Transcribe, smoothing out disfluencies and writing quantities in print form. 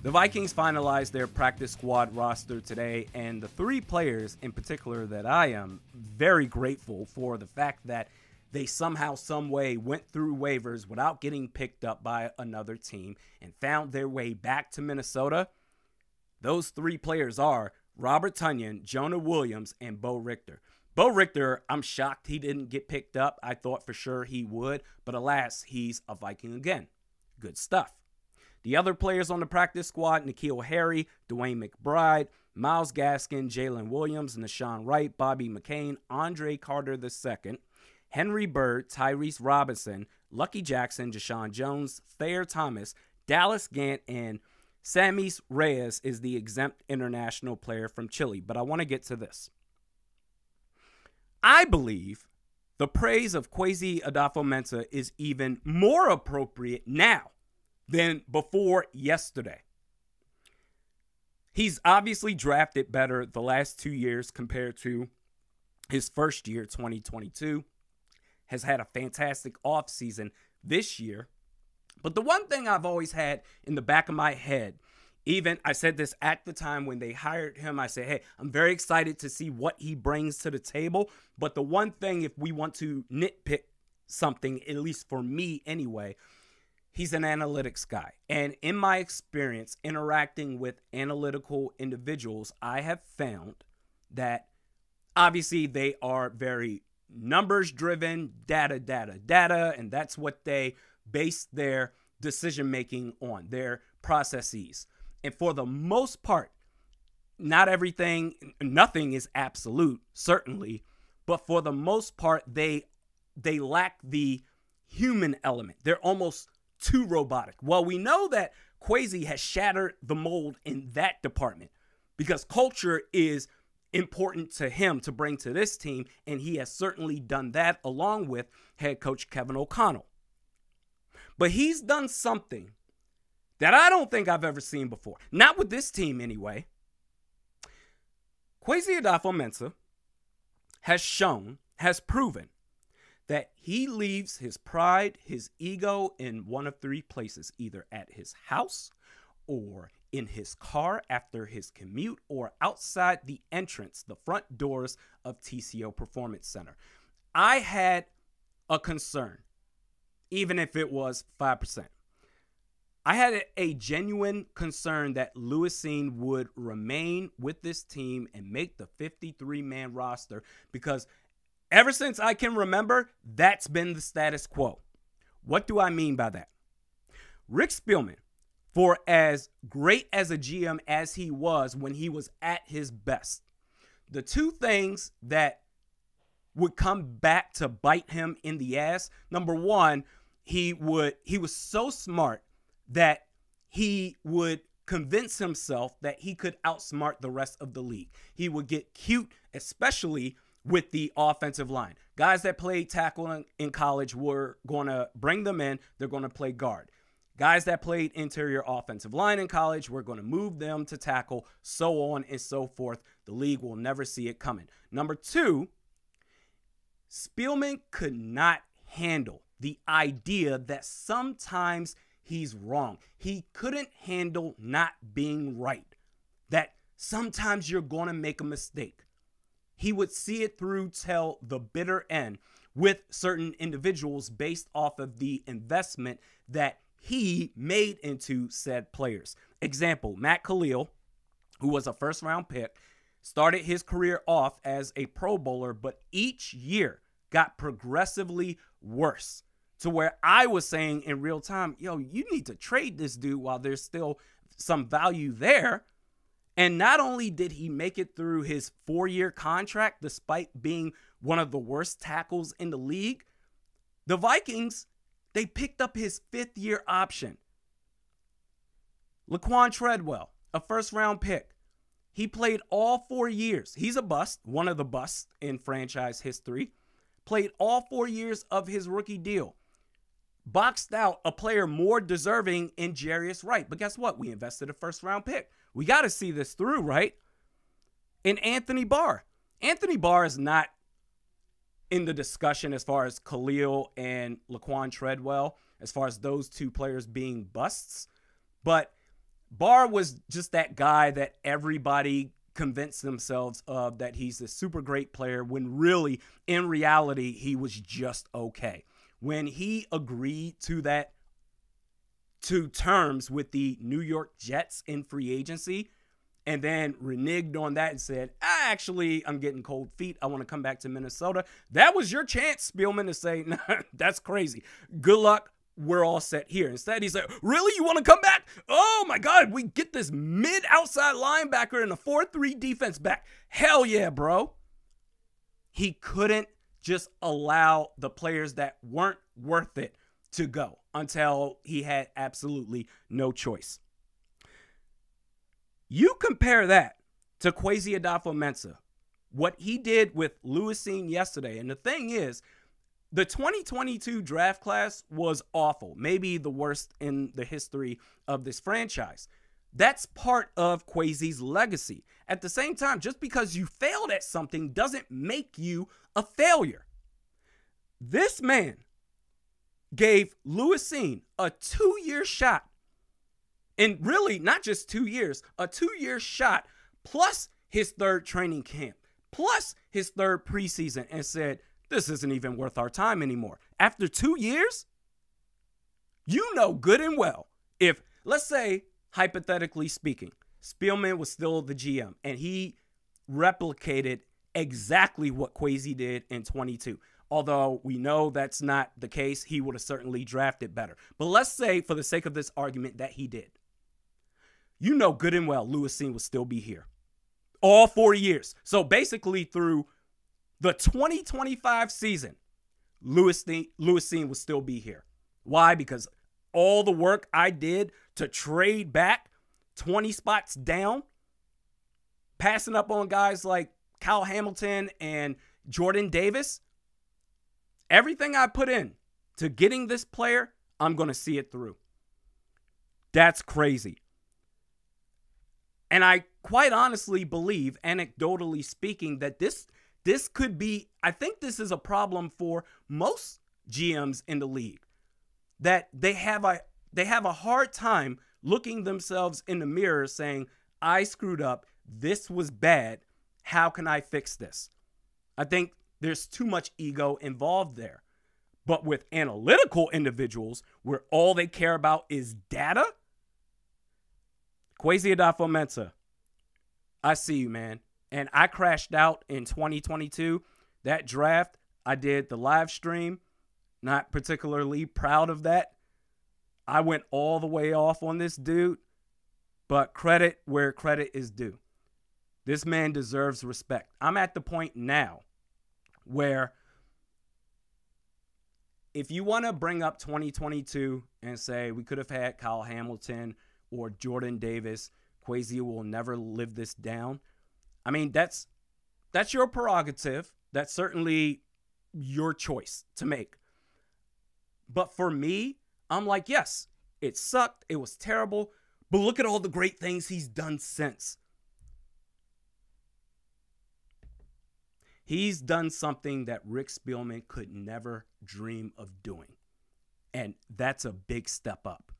The Vikings finalized their practice squad roster today, and the three players in particular that I am very grateful for the fact that they somehow, some way went through waivers without getting picked up by another team and found their way back to Minnesota. Those three players are Robert Tonyan, Jonah Williams, and Bo Richter. Bo Richter, I'm shocked he didn't get picked up. I thought for sure he would, but alas, he's a Viking again. Good stuff. The other players on the practice squad, N'Keal Harry, Dwayne McBride, Myles Gaskin, Jalen Williams, Nashawn Wright, Bobby McCain, Andre Carter II, Henry Bird, Tyrese Robinson, Lucky Jackson, Jashawn Jones, Thayer Thomas, Dallas Gant, and Samis Reyes is the exempt international player from Chile. But I want to get to this. I believe the praise of Kwesi Adofo-Mensah is even more appropriate now than before yesterday. He's obviously drafted better the last 2 years compared to his first year, 2022. Has had a fantastic offseason this year. But the one thing I've always had in the back of my head, even I said this at the time when they hired him, I said, hey, I'm very excited to see what he brings to the table. But the one thing, if we want to nitpick something, at least for me anyway, he's an analytics guy. And in my experience interacting with analytical individuals, I have found that obviously they are very numbers driven, data, and that's what they base their decision making on, their processes. And for the most part, nothing is absolute, certainly, but for the most part, they lack the human element. They're almost too robotic. Well, we know that Kwesi has shattered the mold in that department because culture is important to him to bring to this team, and he has certainly done that along with head coach Kevin O'Connell. But he's done something that I don't think I've ever seen before. Not with this team anyway. Kwesi Adofo-Mensah has proven that he leaves his pride, his ego in one of three places, either at his house or in his car after his commute or outside the entrance, the front doors of TCO Performance Center. I had a concern, even if it was 5%. I had a genuine concern that Lewisine would remain with this team and make the 53-man roster because ever since I can remember, that's been the status quo. What do I mean by that? Rick Spielman, for as great as a GM as he was when he was at his best, the two things that would come back to bite him in the ass, number one, he was so smart that he would convince himself that he could outsmart the rest of the league. He would get cute, especially with the offensive line. Guys that played tackle in college were going to bring them in. They're going to play guard. Guys that played interior offensive line in college, we're going to move them to tackle, so on and so forth. The league will never see it coming. Number two, Spielman could not handle the idea that sometimes he's wrong. He couldn't handle not being right. That sometimes you're going to make a mistake. He would see it through till the bitter end with certain individuals based off of the investment that he made into said players. Example, Matt Khalil, who was a first-round pick, started his career off as a Pro Bowler, but each year got progressively worse to where I was saying in real time, yo, you need to trade this dude while there's still some value there. And not only did he make it through his 4-year contract, despite being one of the worst tackles in the league, the Vikings, they picked up his 5th-year option. Laquan Treadwell, a first-round pick. He played all 4 years. He's a bust, one of the busts in franchise history. Played all 4 years of his rookie deal. Boxed out a player more deserving in Jarius Wright. But guess what? We invested a first-round pick. We got to see this through, right? And Anthony Barr. Anthony Barr is not in the discussion as far as Khalil and Laquan Treadwell, as far as those two players being busts. But Barr was just that guy that everybody convinced themselves of, that he's a super great player, when really, in reality, he was just okay. When he agreed to terms with the New York Jets in free agency, and then reneged on that and said, I'm getting cold feet. I want to come back to Minnesota. That was your chance, Spielman, to say, nah, that's crazy. Good luck. We're all set here. Instead, he's like, really? You want to come back? Oh, my God. We get this mid-outside linebacker and a 4-3 defense back. Hell yeah, bro. He couldn't just allow the players that weren't worth it to go until he had absolutely no choice. You compare that to Kwesi Adofo-Mensah, what he did with Lewis Cine yesterday. And the thing is, the 2022 draft class was awful, maybe the worst in the history of this franchise. That's part of Kwesi's legacy. At the same time, just because you failed at something doesn't make you a failure. This man gave Lewis Cine a 2-year shot. And really, not just 2 years, a 2-year shot plus his third training camp, plus his third preseason, and said, this isn't even worth our time anymore. After 2 years, you know good and well, if, let's say, hypothetically speaking, Spielman was still the GM and he replicated exactly what Kwesi did in 22. Although we know that's not the case, he would have certainly drafted better. But let's say, for the sake of this argument, that he did. You know good and well Lewis Cine would still be here. All 4 years. So basically through the 2025 season, Lewis Cine would still be here. Why? Because all the work I did to trade back 20 spots down, passing up on guys like Kyle Hamilton and Jordan Davis, everything I put in to getting this player, I'm going to see it through. That's crazy. And I quite honestly believe, anecdotally speaking, that this could be, I think this is a problem for most GMs in the league, that they have a hard time looking themselves in the mirror saying, I screwed up, this was bad, how can I fix this? I think there's too much ego involved there. But with analytical individuals where all they care about is data, Kwesi Adofo-Mensah, I see you, man. And I crashed out in 2022. That draft, I did the live stream. Not particularly proud of that. I went all the way off on this dude. But credit where credit is due. This man deserves respect. I'm at the point now where if you want to bring up 2022 and say we could have had Kyle Hamilton or Jordan Davis, Kwesi will never live this down. I mean, that's your prerogative. That's certainly your choice to make. But for me, I'm like, yes, it sucked. It was terrible. But look at all the great things he's done since. He's done something that Rick Spielman could never dream of doing. And that's a big step up.